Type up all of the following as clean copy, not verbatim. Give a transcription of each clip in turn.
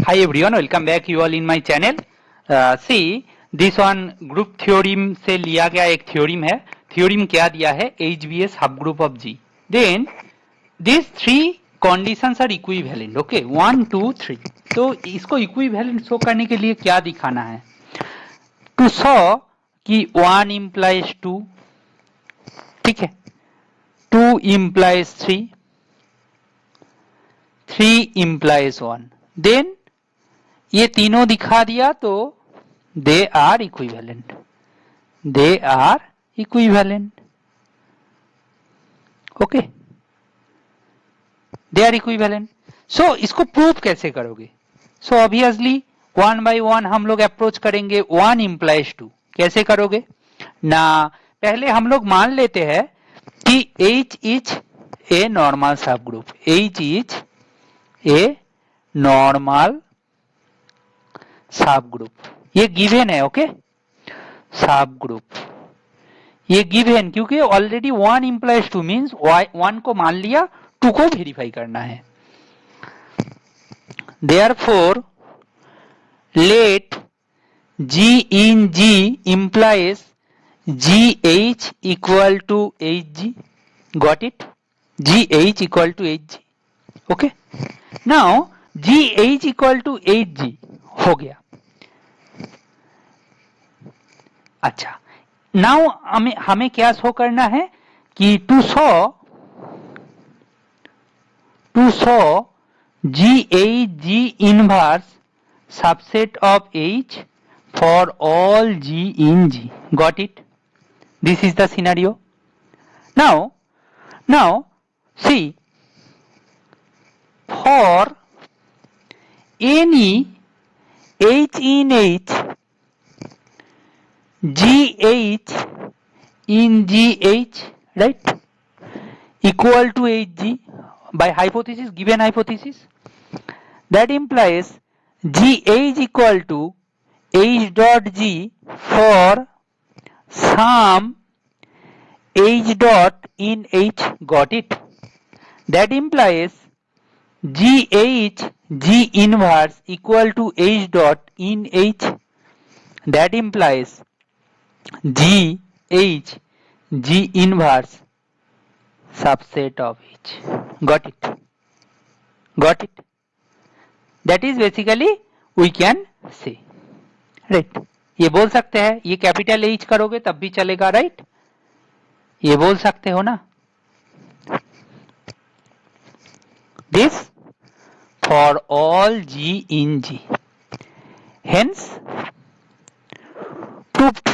Hi everyone, welcome back you all in my channel. See, this one group theorem से लिया गया एक theorem है. Theorem क्या दिया है? HBA subgroup of G. Then these three conditions are equivalent. Okay, 1, 2, 3. तो इसको equivalent show करने के लिए क्या दिखाना है? To show कि 1 implies 2, ठीक है? 2 implies 3, 3 implies 1. Then ये तीनों दिखा दिया तो they are equivalent, they are equivalent. Okay, they are equivalent. So इसको प्रूफ कैसे करोगे? So obviously one by one हम लोग अप्रोच करेंगे. 1 implies 2 कैसे करोगे ना? पहले हम लोग मान लेते हैं कि H इज ए नॉर्मल सब group. H is a normal सब ग्रुप. ये गिवन है. ओके, सब ग्रुप ये गिवन क्योंकि ऑलरेडी 1 implies 2 मीन्स 1 को मान लिया, 2 को वेरीफाई करना है. Therefore, let G in G implies GH equal to HG. Got it? GH equal to HG. Okay. Now GH equal to HG हो गया. अच्छा, नाउ हमें क्या शो करना है कि to show GH G inverse subset of H for all G in G. Got it? This is the scenario. Now see, for any H in H, GH in GH, right, equal to HG by hypothesis, given hypothesis, that implies GH equal to H dot G for some H dot in H. Got it? That implies GH G inverse equal to H dot in H. That implies GH G inverse subset of H. Got it? Got it? That is basically we can say, right? ये बोल सकते हैं, ये capital H करोगे तब भी चलेगा, right? ये बोल सकते हो ना? This for all G in G. Hence proved.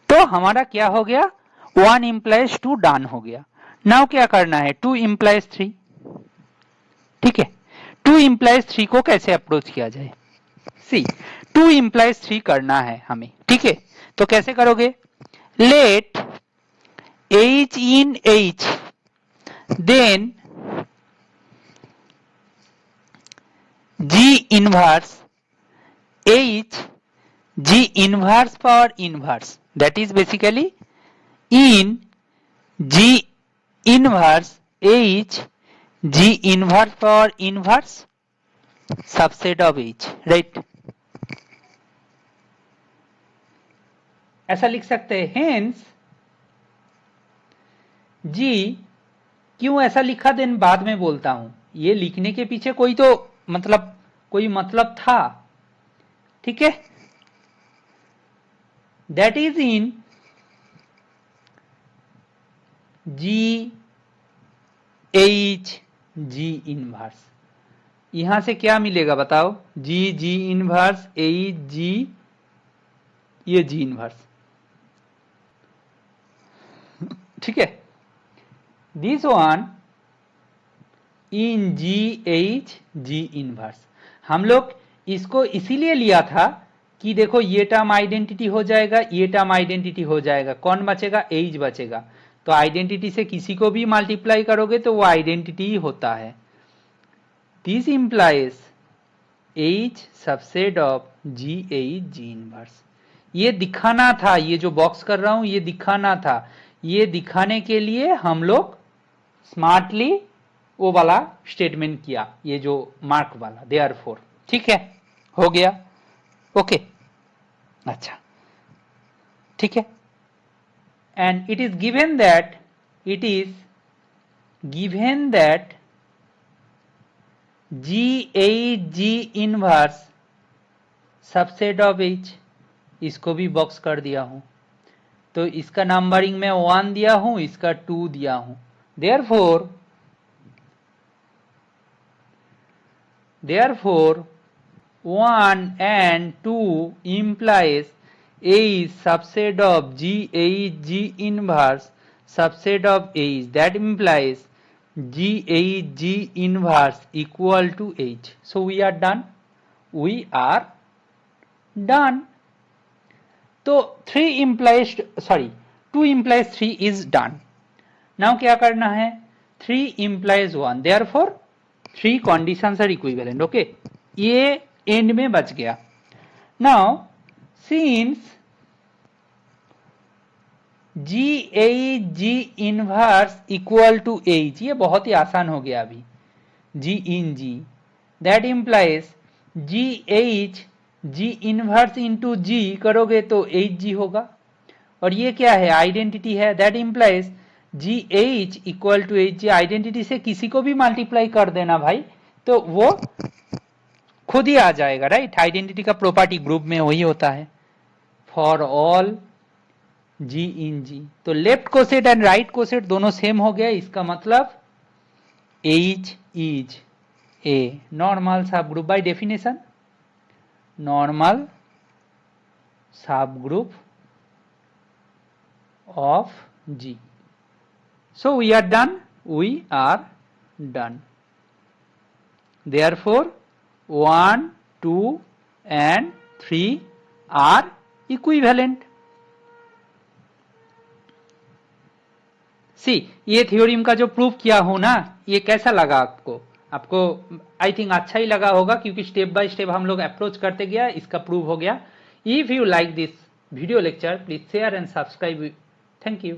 तो हमारा क्या हो गया? 1 implies 2 डन हो गया. नाउ क्या करना है? 2 implies 3. ठीक है, 2 implies 3 को कैसे अप्रोच किया जाए? सी, 2 implies 3 करना है हमें. ठीक है, तो कैसे करोगे? Let H in H, then G inverse H G inverse power inverse, that is basically in G inverse H G inverse power inverse subset of H, right? ऐसा लिख सकते हैं. हेंस G क्यों ऐसा लिखा देन बाद में बोलता हूं. ये लिखने के पीछे कोई मतलब था. ठीक है, that is in G H G inverse. यहां से क्या मिलेगा बताओ? G इनवर्स H G, ये G इनवर्स. ठीक है, this one in GH G inverse. हम लोग इसको इसीलिए लिया था कि देखो ये टर्म आइडेंटिटी हो जाएगा, ये टर्म आइडेंटिटी हो जाएगा, कौन बचेगा? H बचेगा. तो आइडेंटिटी से किसी को भी मल्टीप्लाई करोगे तो वो आइडेंटिटी ही होता है. This implies H subset of GH G inverse. ये दिखाना था, ये जो बॉक्स कर रहा हूं ये दिखाना था. ये दिखाने के लिए हम लोग स्मार्टली वो वाला स्टेटमेंट किया, ये जो मार्क वाला देयरफॉर। ठीक है, हो गया, ओके, अच्छा, ठीक है। And it is given that G8 G inverse subset of H, इसको भी बॉक्स कर दिया हूं, तो इसका नंबरिंग में 1 दिया हूं, इसका 2 दिया हूं। Therefore 1 and 2 implies H subset of G8 G inverse subset of H, that implies G8 G inverse equal to H. So we are done. We are done. तो 2 implies 3 is done. Now क्या करना है? 3 implies 1. Therefore 3 conditions are equivalent. Okay. ये and में बच गया। Now since G8 G inverse equal to H, ये बहुत ही आसान हो गया अभी, G in G, that implies GH G inverse into G करोगे तो HG होगा, और ये क्या है? आइडेंटिटी है, that implies GH equal to HG। Identity से किसी को भी मल्टीप्लाई कर देना भाई, तो वो खुद ही आ जाएगा, राइट? आइडेंटिटी का प्रॉपर्टी ग्रुप में वही होता है, for all G in G। तो left coset and right coset दोनों सेम हो गया, इसका मतलब H इज ए नॉर्मल सब ग्रुप बाय डेफिनेशन, नॉर्मल सब group of G. So we are done. We are done. Therefore 1, 2 and 3 are equivalent. See, ये theorem का जो प्रूफ किया हो ना, ये कैसा लगा आपको? आपको आई थिंक अच्छा ही लगा होगा, क्योंकि स्टेप बाय स्टेप हम लोग अप्रोच करते गया, इसका प्रूफ हो गया। If you like this video lecture, please share and subscribe. Thank you.